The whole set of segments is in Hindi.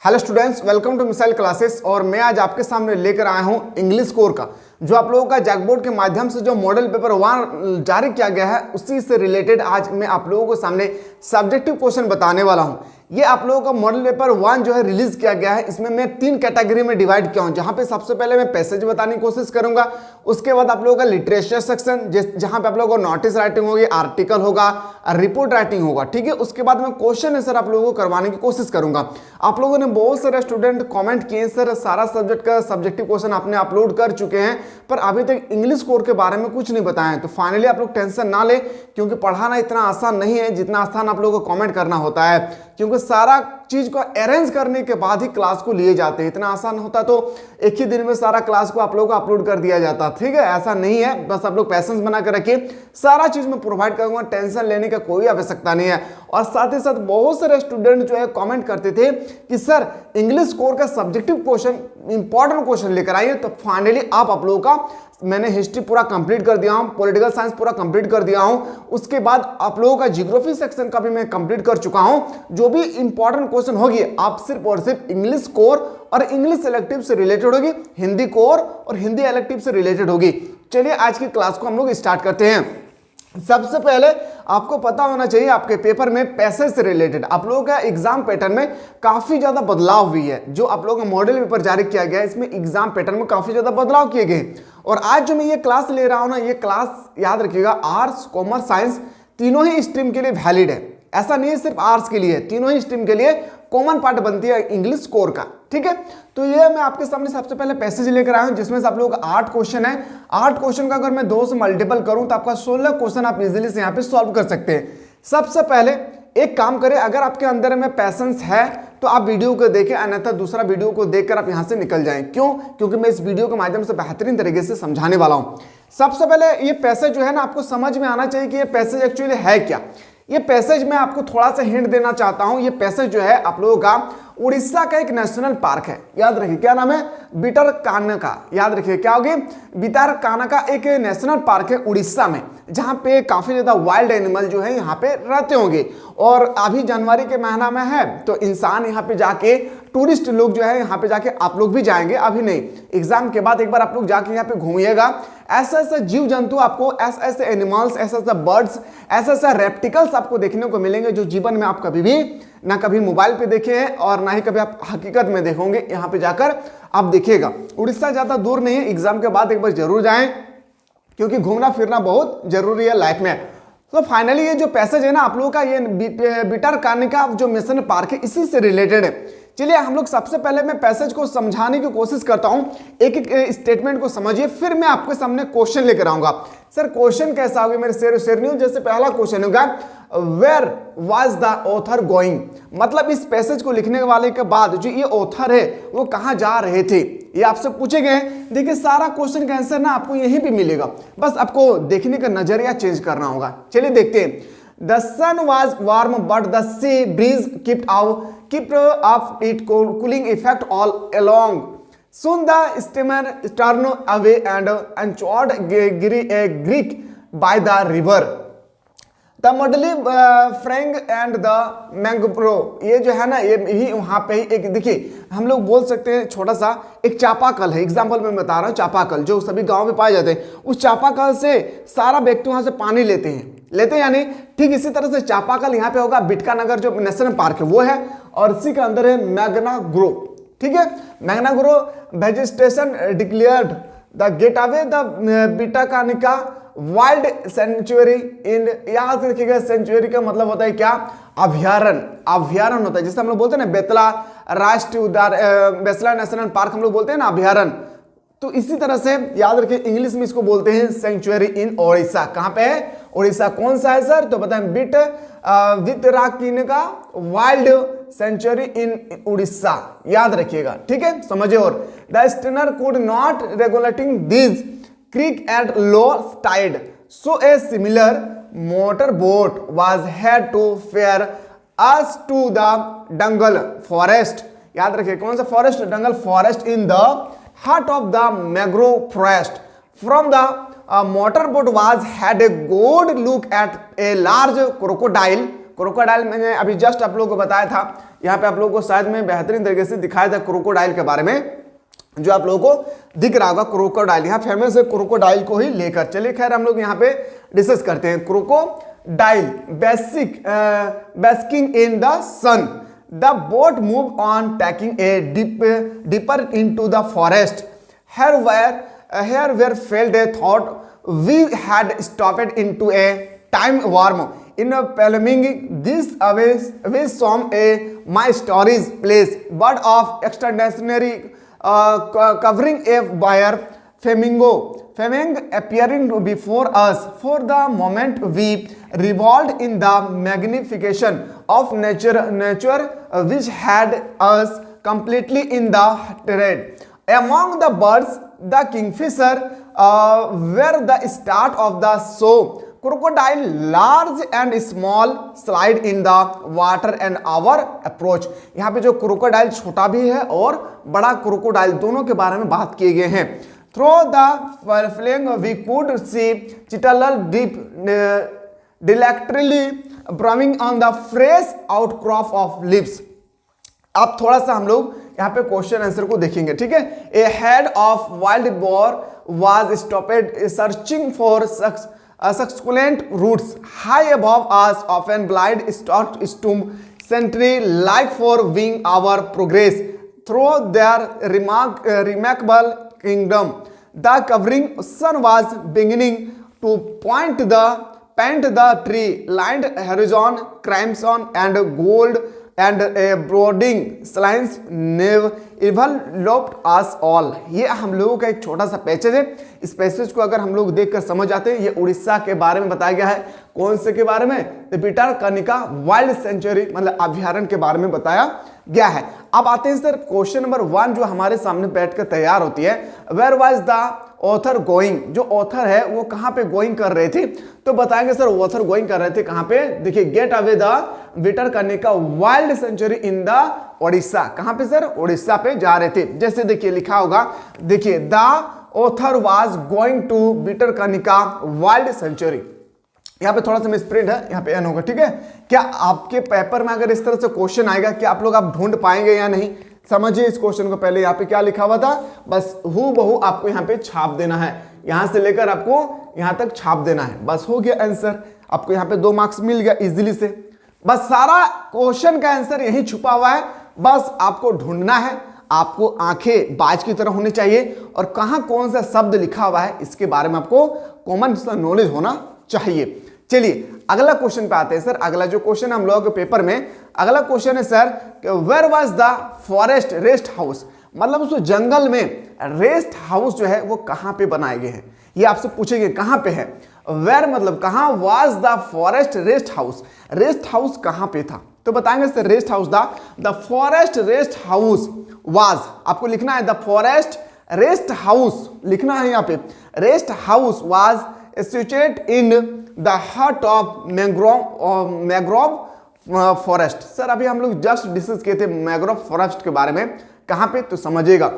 Hello students, welcome to missile classes. और मैं आज आपके सामने लेकर आया हूं इंग्लिश कोर का जो आप लोगों का जैकबोर्ड के माध्यम से जो मॉडल पेपर 1 जारी किया गया है उसी से रिलेटेड आज मैं आप लोगों को सामने सब्जेक्टिव क्वेश्चन बताने वाला हूं। ये आप लोगों का मॉडल पेपर 1 जो है रिलीज किया गया है, इसमें मैं 3 कैटेगरी में डिवाइड किया हूं। जहां पे सबसे पहले मैं पैसेज बताने की कोशिश करूंगा, उसके बाद आप लोगों का लिटरेचर सेक्शन जहां पे आप लोगों को नोटिस राइटिंग होगी, आर्टिकल होगा, रिपोर्ट राइटिंग होगा, ठीक है। उसके बाद मैं क्वेश्चन आंसर आप लोगों को करवाने की कोशिश करूंगा। आप लोगों ने बहुत सारे स्टूडेंट कमेंट किए सर सारा सब्जेक्ट का सब्जेक्टिव क्वेश्चन आपने अपलोड कर चुके हैं पर अभी तक इंग्लिश कोर के बारे में कुछ नहीं बताया है। तो फाइनली आप लोग टेंशन ना ले, क्योंकि पढ़ाना इतना आसान नहीं है जितना आसान आप लोगों को कमेंट करना होता है, क्योंकि सारा चीज को अरेंज करने के बाद ही क्लास को लिए जाते हैं। इतना आसान होता तो एक ही दिन में सारा क्लास को आप लोगों को अपलोड कर दिया जाता, ठीक है। ऐसा नहीं है, बस आप लोग पैसेंस बना कर रखिए, सारा चीज मैं प्रोवाइड करूंगा, टेंशन लेने का कोई आवश्यकता नहीं है। और साथ ही साथ बहुत सारे स्टूडेंट जो है कमेंट करते थे कि सर इंग्लिश कोर का सब्जेक्टिव क्वेश्चन इंपॉर्टेंट क्वेश्चन लेकर आइए। तो फाइनली आप लोगों का मैंने हिस्ट्री पूरा कंप्लीट कर दिया हूं, पॉलिटिकल साइंस पूरा कंप्लीट कर दिया हूं, उसके बाद आप लोगों का ज्योग्राफी सेक्शन का भी मैं कंप्लीट कर चुका हूं। जो भी इंपॉर्टेंट क्वेश्चन होगी आप सिर्फ और सिर्फ इंग्लिश कोर और इंग्लिश इलेक्टिव से रिलेटेड होगी, हिंदी कोर और हिंदी इलेक्टिव से रिलेटेड होगी। चलिए आज की क्लास को हम लोग स्टार्ट करते हैं। सबसे पहले आपको पता होना चाहिए आपके पेपर में पैसेज से रिलेटेड आप लोगों का एग्जाम पैटर्न में काफी ज्यादा बदलाव हुई है। जो आप लोगों का मॉडल पेपर जारी किया गया है इसमें एग्जाम पैटर्न में काफी ज्यादा बदलाव किए गए। और आज जो मैं ये क्लास ले रहा हूं ना, ये क्लास याद रखिएगा आर्ट्स, कॉमर्स, साइंस तीनों ही स्ट्रीम के लिए वैलिड है। ऐसा नहीं है सिर्फ आर्ट्स के लिए, तीनों ही स्ट्रीम के लिए कॉमन पार्ट बनती है इंग्लिश कोर का, ठीक है। तो ये मैं आपके सामने सबसे पहले पैसेज लेकर आया हूं जिसमें से आप लोगों का 8 क्वेश्चन है। 8 क्वेश्चन का अगर मैं 2 से मल्टीपल करूं तो आपका 16 क्वेश्चन आप इजीली से यहां पे सॉल्व कर सकते हैं। सबसे पहले एक काम करें, अगर आपके अंदर में पैसेंस है तो आप वीडियो को देखें, अन्यथा दूसरा वीडियो को देखकर आप यहां से निकल जाएं। क्यों? क्योंकि मैं इस वीडियो के माध्यम से बेहतरीन तरीके से समझाने वाला हूं। सबसे पहले ये पैसेज जो है ना आपको समझ में आना चाहिए कि ये पैसेज एक्चुअली है क्या। ये पैसेज मैं आपको थोड़ा सा हिंट देना चाहता हूं। ये पैसेज जो है आप लोगों का उड़ीसा का एक नेशनल पार्क है, याद रखिए क्या नाम है, भितरकानिका। याद रखिए क्या होगी, भितरकानिका एक नेशनल पार्क है उड़ीसा में, जहां पे काफी ज्यादा वाइल्ड एनिमल जो है यहाँ पे रहते होंगे। और अभी जनवरी के महीना में है तो इंसान यहाँ पे जाके, टूरिस्ट लोग जो है यहाँ पे जाके, आप लोग भी जाएंगे, अभी नहीं, एग्जाम के बाद एक बार आप लोग जाके यहाँ पे घूमिएगा। ऐसा ऐसा जीव जंतु आपको, ऐसे ऐसे एनिमल्स, ऐसा ऐसा बर्ड्स, ऐसा ऐसा रेप्टिकल्स आपको देखने को मिलेंगे जो जीवन में आप कभी भी ना कभी मोबाइल पे देखे हैं और ना ही कभी आप हकीकत में देखोगे। यहाँ पे जाकर आप देखिएगा। उड़ीसा ज्यादा दूर नहीं है, एग्जाम के बाद एक बार जरूर जाएं, क्योंकि घूमना फिरना बहुत जरूरी है लाइफ में। तो फाइनली ये जो पैसेज है ना आप लोगों का, ये भितरकानिका जो नेशनल पार्क है इसी से रिलेटेड है। चलिए हम लोग सबसे पहले मैं पैसेज को समझाने की कोशिश करता हूं, एक एक स्टेटमेंट को समझिए, फिर मैं आपके सामने क्वेश्चन लेकर आऊंगा। सर क्वेश्चन कैसा होगा मेरे शेर नहीं हो। जैसे पहला क्वेश्चन होगा, where was the author going, मतलब इस पैसेज को लिखने वाले के बाद जो ये ऑथर है वो कहां जा रहे थे, ये आपसे पूछे गए। देखिए सारा क्वेश्चन का आंसर ना आपको यहीं पे मिलेगा, बस आपको देखने का नजरिया चेंज करना होगा। चलिए देखते हैं। The sun was warm, but the sea breeze kept up its cooling effect all along. Soon the steamer turned away and anchored Greek by the river. The Modely Frank and the Mangrove, ये जो है ना ये ही वहाँ पे ही एक, देखिए हम लोग बोल सकते हैं छोटा सा एक चापाकल है, एग्जाम्पल मैं बता रहा हूँ, चापाकल जो सभी गांव में पाए जाते हैं, उस चापाकल से सारा व्यक्ति वहाँ से पानी लेते हैं यानी ठीक इसी तरह से चापाकल यहाँ पे होगा। बिटकानगर जो नेशनल पार्क है वो है, और इसी के अंदर है मैग्नाग्रो, ठीक है। Mangrove vegetation declared the gate away the Bhitarkanika wild sanctuary in, याद रखिएगा सेंचुरी का मतलब होता है क्या, अभ्यारण्य। अभ्यारण्य होता है जिसे हम लोग बोलते हैं ना बेतला राष्ट्रीय उद्यान, बेतला नेशनल पार्क हम लोग बोलते हैं ना अभ्यारण्य। तो इसी तरह से याद रखिए इंग्लिश में इसको बोलते हैं सेंचुरी इन ओडिशा। कहां पे है? ओडिशा। कौन सा है सर? तो बताएं, भितरकानिका वाइल्ड सेंचुरी इन उड़ीसा, याद रखिएगा, ठीक है, समझिए। और the steamer could not regulating this creek at low tide, so a similar motor boat was had to fare us to the Dangal forest. याद रखिए कौन सा forest? Dangal forest in the heart of the mangrove forest. From the motorboat was had a good look at a large crocodile. Crocodile मैंने अभी जस्ट आप लोगों को बताया था, यहाँ पे आप लोगों को शायद मैं बेहतरीन तरीके से दिखाया था क्रोकोडाइल के बारे में, जो आप लोगों को दिख रहा होगा क्रोकोडाइल, यहाँ फेमस है क्रोकोडाइल को ही लेकर। चलिए खैर हम लोग यहाँ पे डिस्कस करते हैं। Crocodile basking in the sun. The boat moved on, taking a deeper into the forest. Here were felt a thought we had stopped into a time worm. In filming this away from my story's place, bird of extraordinary covering a wire flamingo appearing before us. For the moment we revolved in the magnification of nature which had us completely in the trade. Among the birds, the kingfisher were the start of the show. Crocodile large and small slide in the water and our approach. यहाँ पे जो क्रोकोडाइल छोटा भी है और बड़ा क्रोकोडाइल दोनों के बारे में बात किए गए हैं। Through the fling we could see chitalal deep delectally browning on the fresh outcrop of leaves. अब थोड़ा सा हम लोग यहाँ पे क्वेश्चन आंसर को देखेंगे, ठीक है। A head of wild boar was stopped searching for succulent roots high above us, often blind stalked stump sentry like for wing our progress through their remarkable kingdom. The covering sun was beginning to paint the tree lined horizon crimson and gold, and a brooding silence enveloped us all. ये हम लोगों का एक छोटा सा पैसेज है। इस पैसेज को अगर हम लोग देखकर समझ आते हैं, ये उड़ीसा के बारे में बताया गया है। कौन से के बारे में? तो भितरकनिका वाइल्ड सेंचुरी मतलब अभयारण्य के बारे में बताया गया है। अब आते हैं सर क्वेश्चन नंबर 1 जो हमारे सामने बैठकर तैयार होती है। Where was the author going? जो ऑथर है वो कहां पे गोइंग कर रहे थे? तो बताएंगे सर ऑथर गोइंग कर रहे थे कहां पे? देखिए get away the Bhitarkanika wild sanctuary in the Odisha. कहां पे सर? ओडिशा पे जा रहे थे। जैसे देखिए लिखा होगा, देखिए the author was going to Bhitarkanika wild sanctuary. यहाँ पे थोड़ा सा मिसप्रिंट है, यहाँ पे एन होगा, ठीक है। क्या आपके पेपर में अगर इस तरह से क्वेश्चन आएगा कि आप लोग आप ढूंढ पाएंगे या नहीं? समझिए इस क्वेश्चन को। पहले यहाँ पे क्या लिखा हुआ था, बस हूबहू आपको यहाँ पे छाप देना है, यहाँ से लेकर आपको यहाँ तक छाप देना है, बस हो गया आंसर। आपको यहाँ पे 2 मार्क्स मिल गया इजीली से। बस सारा क्वेश्चन का आंसर यही छुपा हुआ है, बस आपको ढूंढना है। आपको आंखें बाज की तरह होनी चाहिए और कहाँ कौन सा शब्द लिखा हुआ है इसके बारे में आपको कॉमन नॉलेज होना चाहिए। चलिए अगला क्वेश्चन पे आते हैं सर। अगला जो क्वेश्चन हम लोगों के पेपर में अगला क्वेश्चन है sir, where was the forest rest house? मतलब उस जंगल में रेस्ट हाउस जो है वो कहां पे बनाए गए हैं, ये आपसे पूछेंगे कहां पे है। वेयर मतलब कहां, was the forest rest house? Rest house कहां पे था? तो बताएंगे sir rest house the forest rest house was, आपको लिखना है द फॉरेस्ट रेस्ट हाउस लिखना है यहाँ पे। Rest house was situated in the heart of mangrove forest. Sir अभी हम लोग जस्ट डिस्कस किए थे मैंग्रोव फॉरेस्ट के बारे में, कहां पे? तो समझिएगा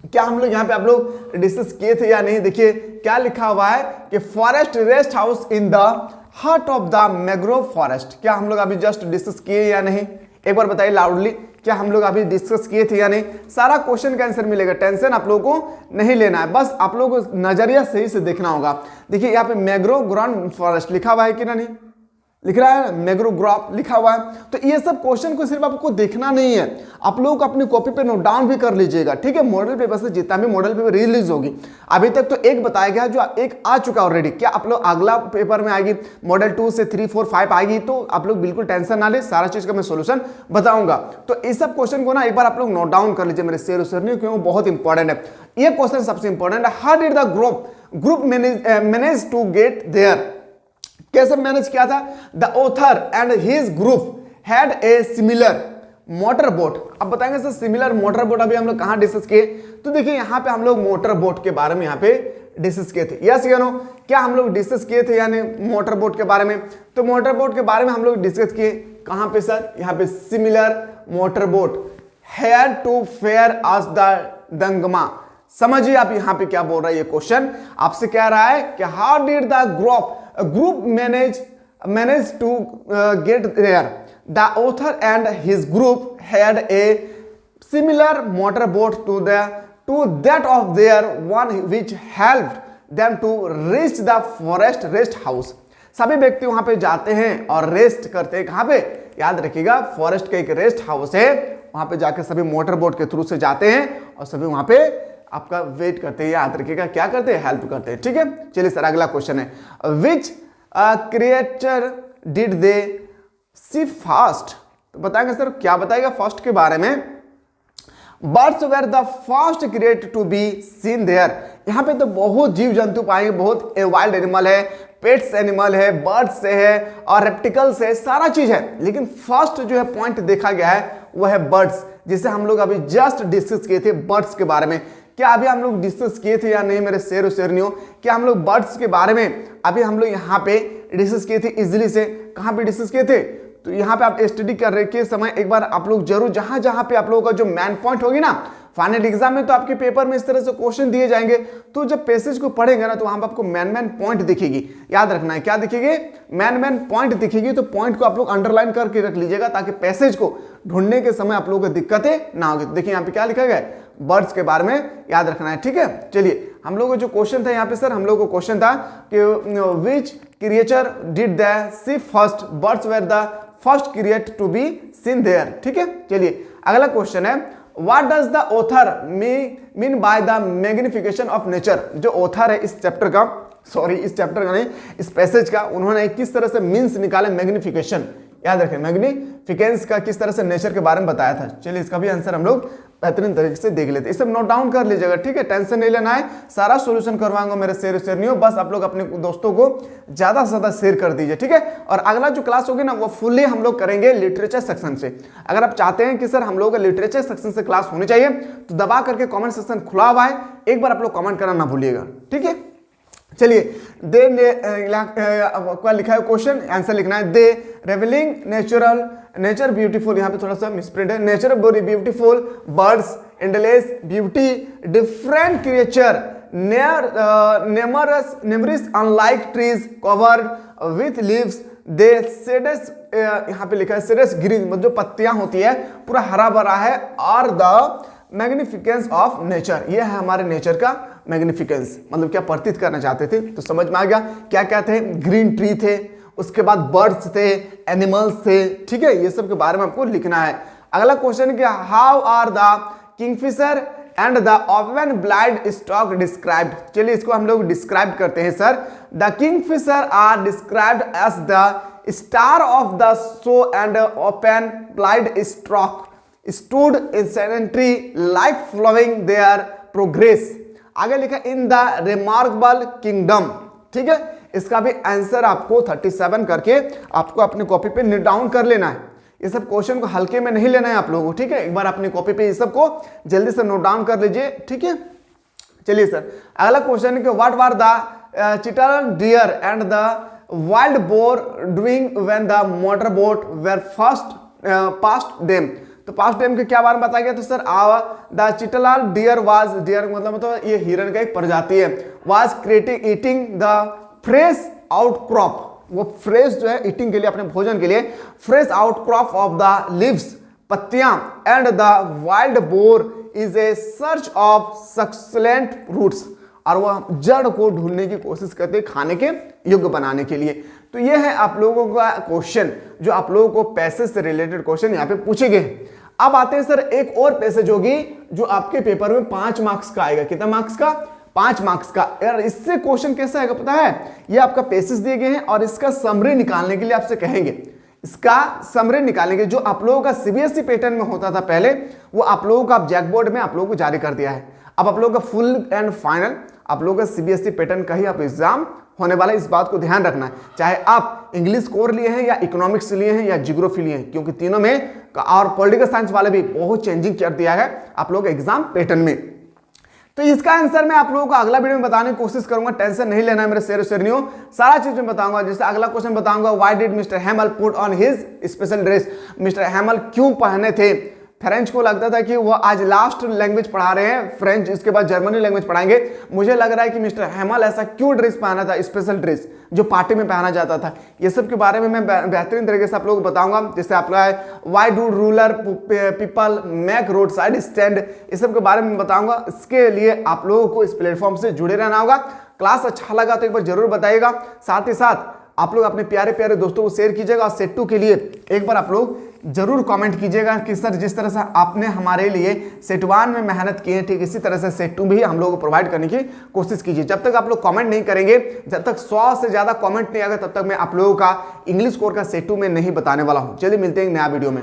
क्या हम लोग यहाँ पे आप लोग डिस्कस किए थे या नहीं। देखिए क्या लिखा हुआ है कि forest rest house in the heart of the mangrove forest. क्या हम लोग अभी जस्ट डिस्कस किए या नहीं? एक बार बताइए लाउडली, क्या हम लोग अभी डिस्कस किए थे या नहीं? सारा क्वेश्चन का आंसर मिलेगा, टेंशन आप लोगों को नहीं लेना है, बस आप लोगों को नजरिया सही से देखना होगा। देखिए यहाँ पे मैंग्रोव ग्राउंड फॉरेस्ट लिखा हुआ है कि नहीं? लिख रहा है मैंग्रोव ग्राफ लिखा हुआ है। तो ये सब क्वेश्चन को सिर्फ आपको देखना नहीं है, आप लोग अपनी कॉपी पे नोट डाउन भी कर लीजिएगा, ठीक है। मॉडल पेपर से जितना भी मॉडल पेपर रिलीज होगी, अभी तक तो एक बताया गया जो एक आ चुका ऑलरेडी। क्या आप लोग अगला पेपर में आएगी मॉडल 2 से 3, 4, 5 आएगी, तो आप लोग बिल्कुल टेंशन ना ले, सारा चीज का मैं सोल्यूशन बताऊंगा। तो इस सब क्वेश्चन को ना एक बार आप लोग नोट डाउन कर लीजिए मेरे शेर नहीं, क्योंकि बहुत इंपॉर्टेंट है ये क्वेश्चन, सबसे इंपॉर्टेंट है। How did the group manage to get there? कैसे मैनेज किया था? The author and his group had a similar motor boat. अब बताएंगे सर सिमिलर मोटर बोट अभी हम लोग कहां डिस्कस किए? तो देखिए यहां पे हम लोग मोटर बोट के बारे में यहां पे डिस्कस किए थे, यस या नो? क्या हम लोग डिस्कस किए थे यानी मोटर बोट के बारे में? तो मोटर बोट के बारे में हम लोग डिस्कस किए कहां पे सर? यहाँ पे similar motor boat had to ferry us the Dangmal. समझिए आप यहां पे क्या बोल रहा है ये क्वेश्चन, आपसे कह रहा है कि how did the group manage to get there? The author and his group had a similar motor boat to that of their one which helped them to reach the forest rest house. सभी व्यक्ति वहां पे जाते हैं और रेस्ट करते हैं। कहां पे? याद रखिएगा, फॉरेस्ट का एक रेस्ट हाउस है, वहां पे जाके सभी मोटर बोट के थ्रू से जाते हैं और सभी वहां पे आपका वेट करते हैं। याद रखिएगा क्या करते हैं? हेल्प करते हैं। ठीक है, चलिए सर अगला क्वेश्चन है, which creature did they see first? तो बताएंगे सर, क्या बताएगा फर्स्ट के बारे में? Birds were the first create to be seen there. यहाँ पे तो बहुत जीव जंतु पाएंगे, बहुत वाइल्ड एनिमल है, पेट्स एनिमल है, बर्ड्स से है और रेप्टिकल से, सारा चीज है, लेकिन फर्स्ट जो है पॉइंट देखा गया है वो है बर्ड्स, जिसे हम लोग अभी जस्ट डिस्कस किए थे बर्ड्स के बारे में। क्या अभी हम लोग डिस्कस किए थे या नहीं मेरे शेर और शेरनियों? क्या हम लोग बर्ड्स के बारे में अभी हम लोग यहाँ पे डिस्कस किए थे इजिली से? कहाँ पे डिस्कस किए थे? तो यहाँ पे आप स्टडी कर रहे के समय एक बार आप लोग जरूर जहां जहां पे आप लोगों का जो मैन पॉइंट होगी ना, फाइनल एग्जाम में तो आपके पेपर में इस तरह से क्वेश्चन दिए जाएंगे, तो जब पैसेज को पढ़ेंगे ना तो वहां पर आपको मैन पॉइंट दिखेगी। याद रखना है, क्या दिखेगी? मैन पॉइंट दिखेगी। तो पॉइंट को आप लोग अंडरलाइन करके रख लीजिएगा ताकि पैसेज को ढूंढने के समय आप लोगों को दिक्कतें ना होगी। देखिए यहाँ पे क्या लिखा गया है, बर्ड्स के बारे में याद रखना है। ठीक है, चलिए हम लोग को जो क्वेश्चन था यहाँ पे सर, हम लोग को क्वेश्चन था कि which creature did the see first, birds were the first create to be seen there. ठीक है, चलिए अगला क्वेश्चन है, what does the author mean by the magnification of nature? जो ऑथर है इस चैप्टर का, सॉरी इस चैप्टर का नहीं, इस पैसेज का, उन्होंने किस तरह से मीन्स निकाले मैग्निफिकेशन? याद रखें, मैग्निफिकेंस का किस तरह से नेचर के बारे में बताया था। चलिए इसका भी आंसर हम लोग बेहतरीन तरीके से देख लेते हैं। सब नोट डाउन कर लीजिएगा। ठीक है, टेंशन नहीं लेना है, सारा सॉल्यूशन करवाऊंगा मेरे शेर शेरनियों, बस आप लोग अपने दोस्तों को ज्यादा से ज्यादा शेयर कर दीजिए। ठीक है, और अगला जो क्लास होगी ना वो फुल्ली हम लोग करेंगे लिटरेचर सेक्शन से। अगर आप चाहते हैं कि सर हम लोग लिटरेचर सेक्शन से क्लास होनी चाहिए तो दबा करके कॉमेंट सेक्शन खुला हुआ है, एक बार आप लोग कॉमेंट करना ना भूलिएगा। ठीक है, चलिए दे क्या लिखा है क्वेश्चन, आंसर लिखना है। दे रेवलिंग नेचर ब्यूटीफुल, यहाँ पे थोड़ा सा मिसप्रिंट है, nature beautiful, birds endless beauty, different creature numerous unlike trees covered with leaves, they sheds, यहाँ पे लिखा है सेडस ग्रीन, मतलब जो पत्तियां होती है पूरा हरा भरा है, और द मैग्निफिकेंस ऑफ नेचर, ये है हमारे नेचर का मैग्निफिकेंस, मतलब क्या प्रतीत करना चाहते थे। तो समझ में आ गया क्या क्या थे, ग्रीन ट्री थे, उसके बाद बर्ड्स थे, एनिमल्स थे। ठीक है, ये सब के बारे में आपको लिखना है। अगला क्वेश्चन है, how are the kingfisher and the open blind stork described? चलिए इसको हम लोग डिस्क्राइब करते हैं sir. The kingfisher are described as the star of the show and open blind stork stood in sedentary like following their progress। आगे लिखा इन द रिमार्केबल किंगडम। ठीक है, इसका भी आंसर आपको 37 करके आपको अपनी कॉपी पे नोट डाउन कर लेना है। ये सब क्वेश्चन को हल्के में नहीं लेना है आप लोगों को। ठीक है, एक बार अपनी कॉपी पे ये सब को जल्दी से नोट डाउन कर लीजिए। ठीक है, चलिए सर अगला क्वेश्चन है कि what were the chital deer and the wild boar doing when the motor boat were first passed them? तो पास्ट टाइम के क्या बारे में बताया गया? तो sir the chital deer was, deer मतलब ये हिरण का एक प्रजाति है, was creating eating the fresh out crop, वो फ्रेश जो है ईटिंग के लिए, अपने भोजन के लिए fresh out crop of the leaves, पत्तियां, and the wild boar is a search of succulent roots, और वह जड़ को ढूंढने की कोशिश करते हैं खाने के योग्य बनाने के लिए। तो ये है आप लोगों का क्वेश्चन जो आप लोगों को पैसेज से रिलेटेड क्वेश्चन यहाँ पे पूछे गए। अब आते हैं सर एक और पैसेज होगी जो आपके पेपर में 5 मार्क्स का आएगा। कितना मार्क्स का? 5 मार्क्स का। यार इससे क्वेश्चन कैसा आएगा पता है? ये आपका पैसेज दिए गए हैं और इसका समरी निकालने के लिए आपसे कहेंगे। इसका समरी निकालने के जो आप लोगों का सीबीएसई पैटर्न में होता था पहले, वो आप लोगों का जैक बोर्ड में आप लोगों को जारी कर दिया है। अब आप लोगों का फुल एंड फाइनल आप लोगों का सीबीएसई पैटर्न का ही आप एग्जाम होने वाला है, इस बात को ध्यान रखना है। चाहे आप इंग्लिश कोर लिए हैं या इकोनॉमिक्स लिए हैं या जियोग्राफी लिए हैं, क्योंकि तीनों में और पॉलिटिकल साइंस वाले भी बहुत चेंजिंग कर दिया है आप लोग एग्जाम पैटर्न में। तो इसका आंसर मैं आप लोगों को अगला वीडियो में बताने की कोशिश करूंगा, टेंशन नहीं लेना है मेरे शेर शेरनियों, सारा चीज मैं बताऊंगा। जैसे अगला क्वेश्चन बताऊंगा, why did mister हैमल put on his special dress? Mister हैमल क्यों पहने थे फ्रेंच को लगता था कि वो आज लास्ट लैंग्वेज पढ़ा रहे हैं, फ्रेंच, इसके बाद जर्मनी लैंग्वेज पढ़ाएंगे। मुझे लग रहा है कि मिस्टर हेमल ऐसा क्यों ड्रेस पहना था, स्पेशल ड्रेस जो पार्टी में पहना जाता था। ये सब के बारे में मैं बेहतरीन तरीके से आप लोगों को बताऊंगा। जैसे आपका है why do ruler people make road side stand, इस सब के बारे में बताऊंगा। इसके लिए आप लोगों को इस प्लेटफॉर्म से जुड़े रहना होगा। क्लास अच्छा लगा तो एक बार जरूर बताइएगा। साथ ही साथ आप लोग अपने प्यारे प्यारे दोस्तों को शेयर कीजिएगा। और सेट 2 के लिए एक बार आप लोग जरूर कमेंट कीजिएगा कि सर जिस तरह से आपने हमारे लिए सेट 1 में मेहनत की है, ठीक इसी तरह से सेट 2 भी हम लोगों को प्रोवाइड करने की कोशिश कीजिए। जब तक आप लोग कमेंट नहीं करेंगे, जब तक 100 से ज्यादा कमेंट नहीं आएगा, तब तक मैं आप लोगों का इंग्लिश कोर का सेट 2 में नहीं बताने वाला हूं। चलिए मिलते हैं नया वीडियो में।